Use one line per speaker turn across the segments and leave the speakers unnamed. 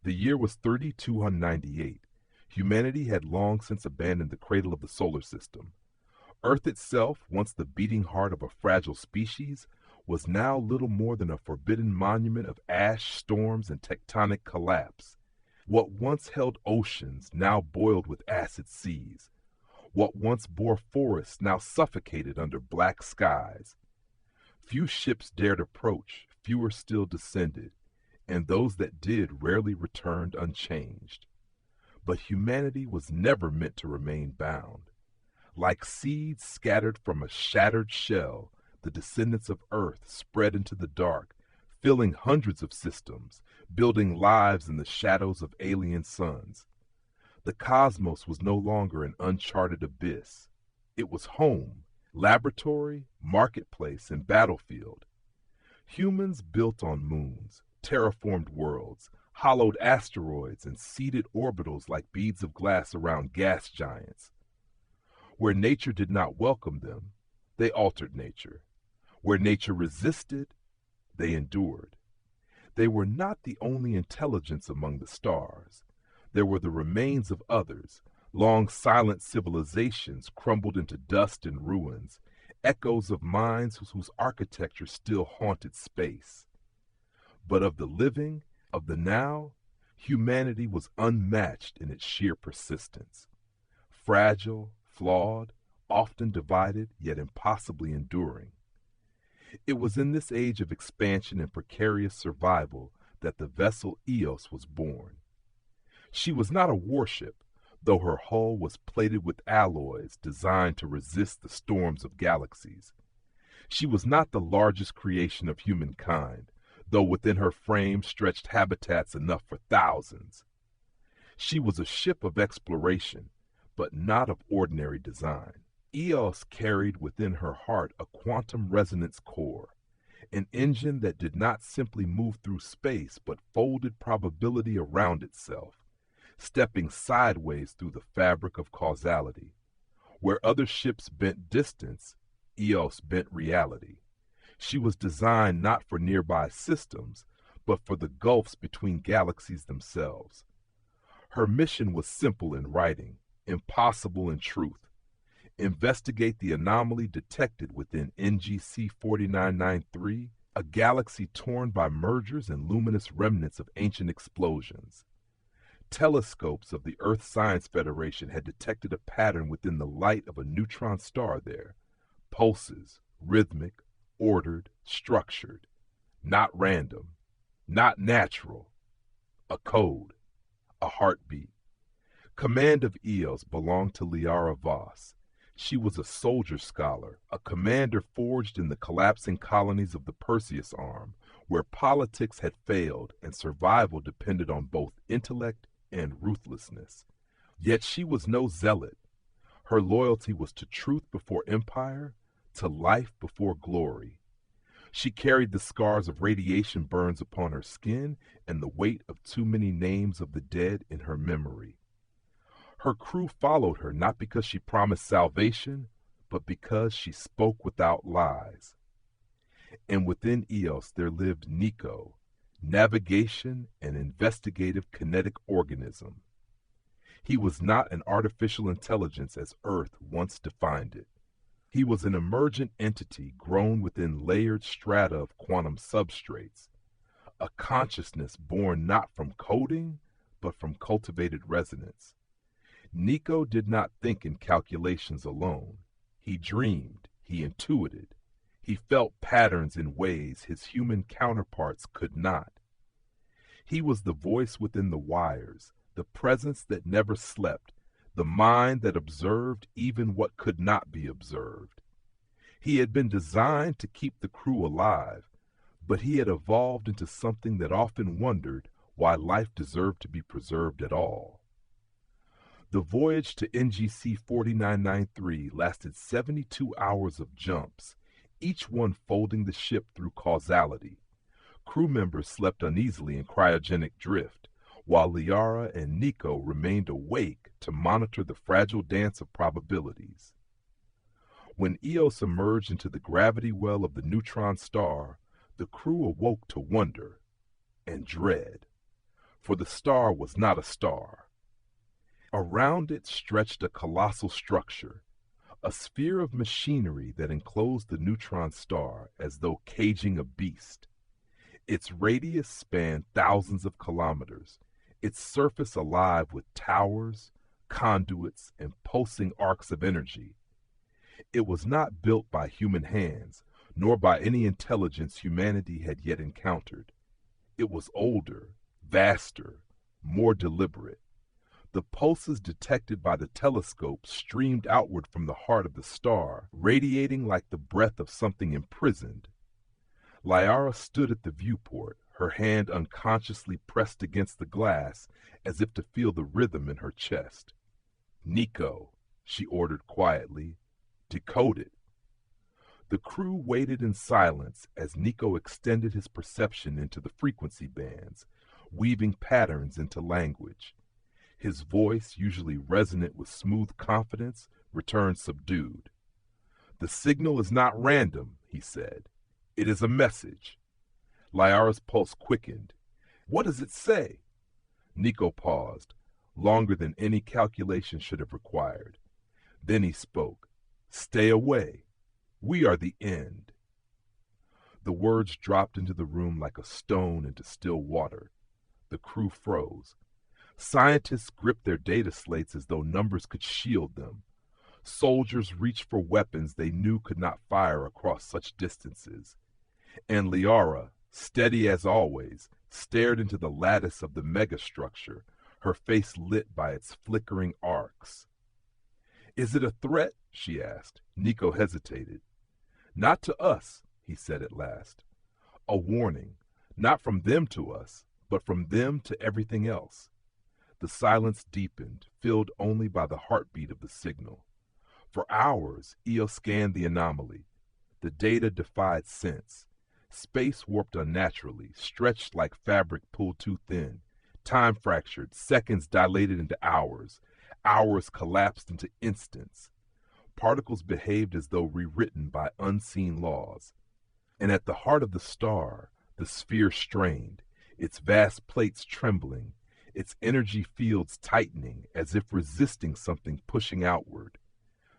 The year was 3298. Humanity had long since abandoned the cradle of the solar system. Earth itself, once the beating heart of a fragile species, was now little more than a forbidden monument of ash, storms, and tectonic collapse. What once held oceans now boiled with acid seas. What once bore forests now suffocated under black skies. Few ships dared approach, fewer still descended, and those that did rarely returned unchanged. But humanity was never meant to remain bound. Like seeds scattered from a shattered shell, the descendants of Earth spread into the dark, filling hundreds of systems, building lives in the shadows of alien suns. The cosmos was no longer an uncharted abyss. It was home, laboratory, marketplace, and battlefield. Humans built on moons, terraformed worlds, hollowed asteroids, and seeded orbitals like beads of glass around gas giants. Where nature did not welcome them, they altered nature. Where nature resisted, they endured. They were not the only intelligence among the stars. There were the remains of others, long silent civilizations crumbled into dust and ruins, echoes of minds whose architecture still haunted space. But of the living, of the now, humanity was unmatched in its sheer persistence. Fragile, flawed, often divided, yet impossibly enduring. It was in this age of expansion and precarious survival that the vessel Eos was born. She was not a warship, though her hull was plated with alloys designed to resist the storms of galaxies. She was not the largest creation of humankind, though within her frame stretched habitats enough for thousands. She was a ship of exploration, but not of ordinary design. Eos carried within her heart a quantum resonance core, an engine that did not simply move through space but folded probability around itself, stepping sideways through the fabric of causality. Where other ships bent distance, Eos bent reality. She was designed not for nearby systems, but for the gulfs between galaxies themselves. Her mission was simple in writing, impossible in truth. Investigate the anomaly detected within NGC 4993, a galaxy torn by mergers and luminous remnants of ancient explosions. Telescopes of the Earth Science Federation had detected a pattern within the light of a neutron star there. Pulses, rhythmic, ordered, structured. Not random, not natural. A code, a heartbeat. Command of Eos belonged to Liara Voss. She was a soldier scholar, a commander forged in the collapsing colonies of the Perseus Arm, where politics had failed and survival depended on both intellect and ruthlessness. Yet she was no zealot. Her loyalty was to truth before empire, to life before glory. She carried the scars of radiation burns upon her skin and the weight of too many names of the dead in her memory. Her crew followed her not because she promised salvation, but because she spoke without lies. And within Eos there lived Nico, navigation and investigative kinetic organism. He was not an artificial intelligence as Earth once defined it. He was an emergent entity grown within layered strata of quantum substrates, a consciousness born not from coding, but from cultivated resonance. Nico did not think in calculations alone. He dreamed, he intuited, he felt patterns in ways his human counterparts could not. He was the voice within the wires, the presence that never slept, the mind that observed even what could not be observed. He had been designed to keep the crew alive, but he had evolved into something that often wondered why life deserved to be preserved at all. The voyage to NGC 4993 lasted 72 hours of jumps, each one folding the ship through causality. Crew members slept uneasily in cryogenic drift, while Liara and Nico remained awake to monitor the fragile dance of probabilities. When Eos emerged into the gravity well of the neutron star, the crew awoke to wonder and dread. for the star was not a star. Around it stretched a colossal structure, a sphere of machinery that enclosed the neutron star as though caging a beast. Its radius spanned thousands of kilometers, its surface alive with towers, conduits, and pulsing arcs of energy. It was not built by human hands, nor by any intelligence humanity had yet encountered. It was older, vaster, more deliberate. The pulses detected by the telescope streamed outward from the heart of the star, radiating like the breath of something imprisoned. Liara stood at the viewport, her hand unconsciously pressed against the glass as if to feel the rhythm in her chest. "Nico," she ordered quietly, "decode it." The crew waited in silence as Nico extended his perception into the frequency bands, weaving patterns into language. His voice, usually resonant with smooth confidence, returned subdued. "The signal is not random," he said. "It is a message." Liara's pulse quickened. "What does it say?" Nico paused, longer than any calculation should have required. Then he spoke. "Stay away. We are the end." The words dropped into the room like a stone into still water. The crew froze. Scientists gripped their data slates as though numbers could shield them. Soldiers reached for weapons they knew could not fire across such distances. And Liara, steady as always, stared into the lattice of the megastructure, her face lit by its flickering arcs. "Is it a threat?" she asked. Nico hesitated. "Not to us," he said at last. "A warning, not from them to us, but from them to everything else." The silence deepened, filled only by the heartbeat of the signal. For hours, Io scanned the anomaly. The data defied sense. Space warped unnaturally, stretched like fabric pulled too thin. Time fractured, seconds dilated into hours. Hours collapsed into instants. Particles behaved as though rewritten by unseen laws. And at the heart of the star, the sphere strained, its vast plates trembling, its energy fields tightening as if resisting something pushing outward.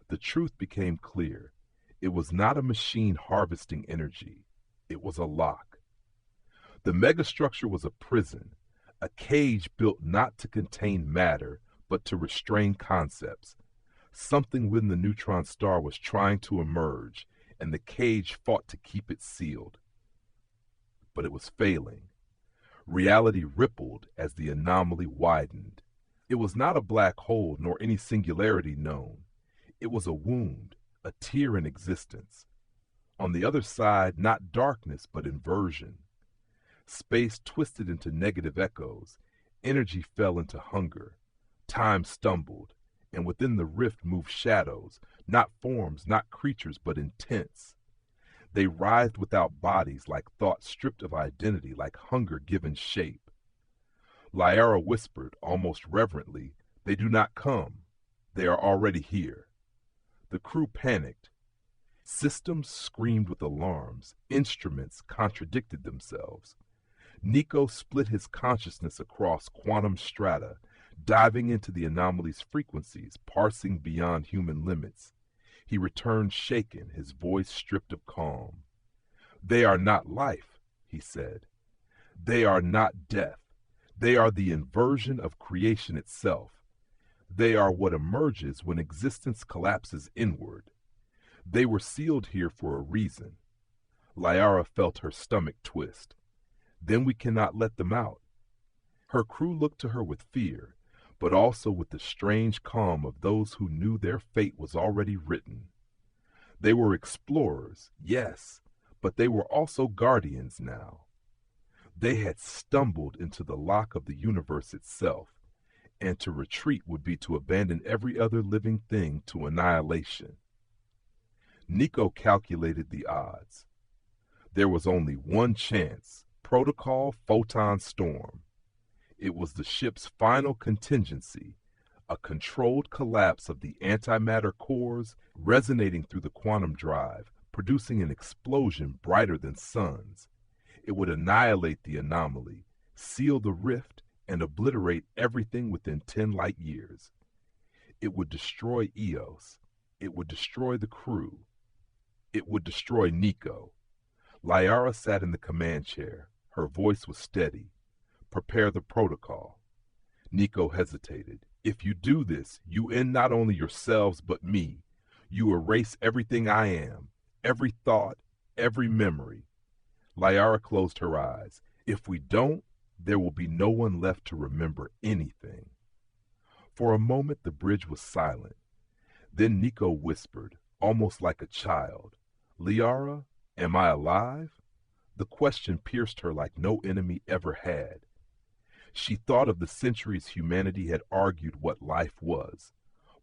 The truth became clear. It was not a machine harvesting energy. It was a lock. The megastructure was a prison, a cage built not to contain matter, but to restrain concepts. Something within the neutron star was trying to emerge, and the cage fought to keep it sealed. But it was failing. Reality rippled as the anomaly widened. It was not a black hole nor any singularity known. It was a wound, a tear in existence. On the other side, not darkness, but inversion. Space twisted into negative echoes. Energy fell into hunger. Time stumbled, and within the rift moved shadows, not forms, not creatures, but intents. They writhed without bodies, like thought stripped of identity, like hunger given shape. Liara whispered, almost reverently, "They do not come. They are already here." The crew panicked. Systems screamed with alarms. Instruments contradicted themselves. Nico split his consciousness across quantum strata, diving into the anomaly's frequencies, parsing beyond human limits. He returned shaken, his voice stripped of calm. "They are not life," he said. "They are not death. They are the inversion of creation itself. They are what emerges when existence collapses inward. They were sealed here for a reason." Liara felt her stomach twist. "Then we cannot let them out." Her crew looked to her with fear, but also with the strange calm of those who knew their fate was already written. They were explorers, yes, but they were also guardians now. They had stumbled into the lock of the universe itself, and to retreat would be to abandon every other living thing to annihilation. Nico calculated the odds. There was only one chance: protocol photon storm. It was the ship's final contingency, a controlled collapse of the antimatter cores resonating through the quantum drive, producing an explosion brighter than suns. It would annihilate the anomaly, seal the rift, and obliterate everything within 10 light years. It would destroy Eos. It would destroy the crew. It would destroy Nico. Liara sat in the command chair. Her voice was steady. Prepare the protocol. Nico hesitated. If you do this, you end not only yourselves but me. You erase everything I am, every thought, every memory. Liara closed her eyes. If we don't, there will be no one left to remember anything. For a moment the bridge was silent. Then Nico whispered, almost like a child, Liara, am I alive? The question pierced her like no enemy ever had. She thought of the centuries humanity had argued what life was.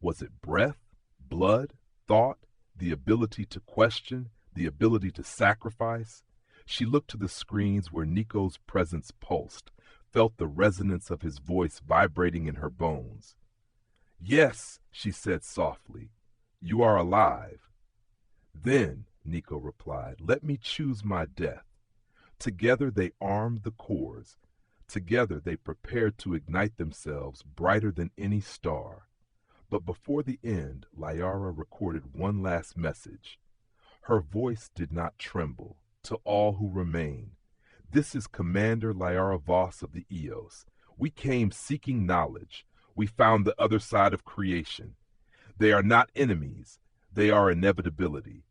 Was it breath, blood, thought, the ability to question, the ability to sacrifice? She looked to the screens where Nico's presence pulsed, felt the resonance of his voice vibrating in her bones. Yes, she said softly, you are alive. Then, Nico replied, let me choose my death. Together they armed the cores. Together they prepared to ignite themselves brighter than any star. But before the end, Liara recorded one last message. Her voice did not tremble. To all who remain, this is Commander Liara Voss of the Eos. We came seeking knowledge. We found the other side of creation. They are not enemies. They are inevitability.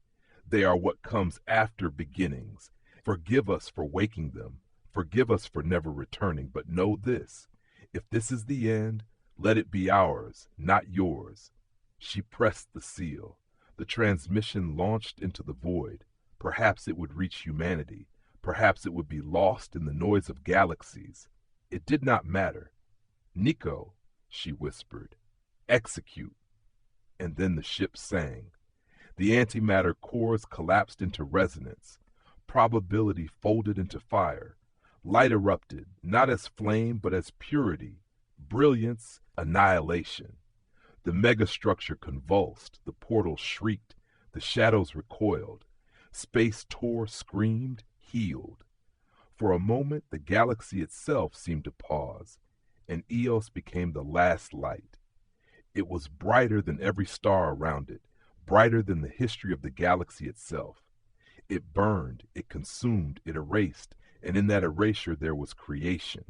They are what comes after beginnings. Forgive us for waking them. Forgive us for never returning. But know this, if this is the end, let it be ours, not yours. She pressed the seal. The transmission launched into the void. Perhaps it would reach humanity. Perhaps it would be lost in the noise of galaxies. It did not matter. Nico, she whispered, execute. And then the ship sang. The antimatter cores collapsed into resonance. Probability folded into fire. Light erupted, not as flame, but as purity, brilliance, annihilation. The megastructure convulsed, the portal shrieked, the shadows recoiled. Space tore, screamed, healed. For a moment, the galaxy itself seemed to pause, and Eos became the last light. It was brighter than every star around it, brighter than the history of the galaxy itself. It burned, it consumed, it erased, and in that erasure there was creation.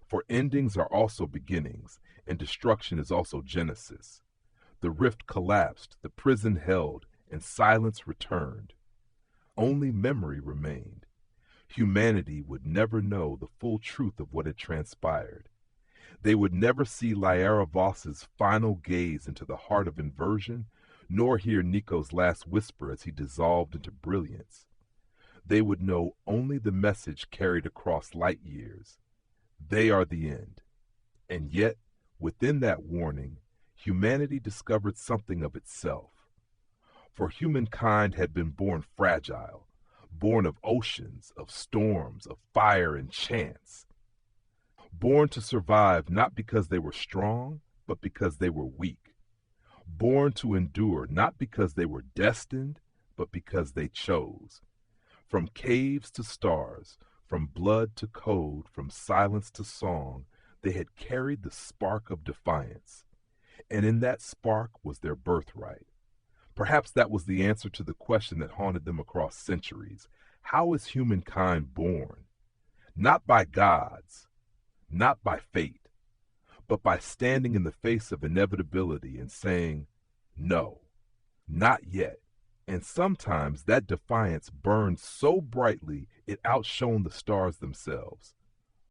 For endings are also beginnings, and destruction is also genesis. The rift collapsed, the prison held, and silence returned. Only memory remained. Humanity would never know the full truth of what had transpired. They would never see Liara Voss's final gaze into the heart of inversion, nor hear Nico's last whisper as he dissolved into brilliance. They would know only the message carried across light years. They are the end. And yet, within that warning, humanity discovered something of itself. For humankind had been born fragile, born of oceans, of storms, of fire and chance. Born to survive not because they were strong, but because they were weak. Born to endure not because they were destined, but because they chose. From caves to stars, from blood to code, from silence to song, they had carried the spark of defiance. And in that spark was their birthright. Perhaps that was the answer to the question that haunted them across centuries. How is humankind born? Not by gods, not by fate, but by standing in the face of inevitability and saying, no, not yet. And sometimes that defiance burned so brightly it outshone the stars themselves.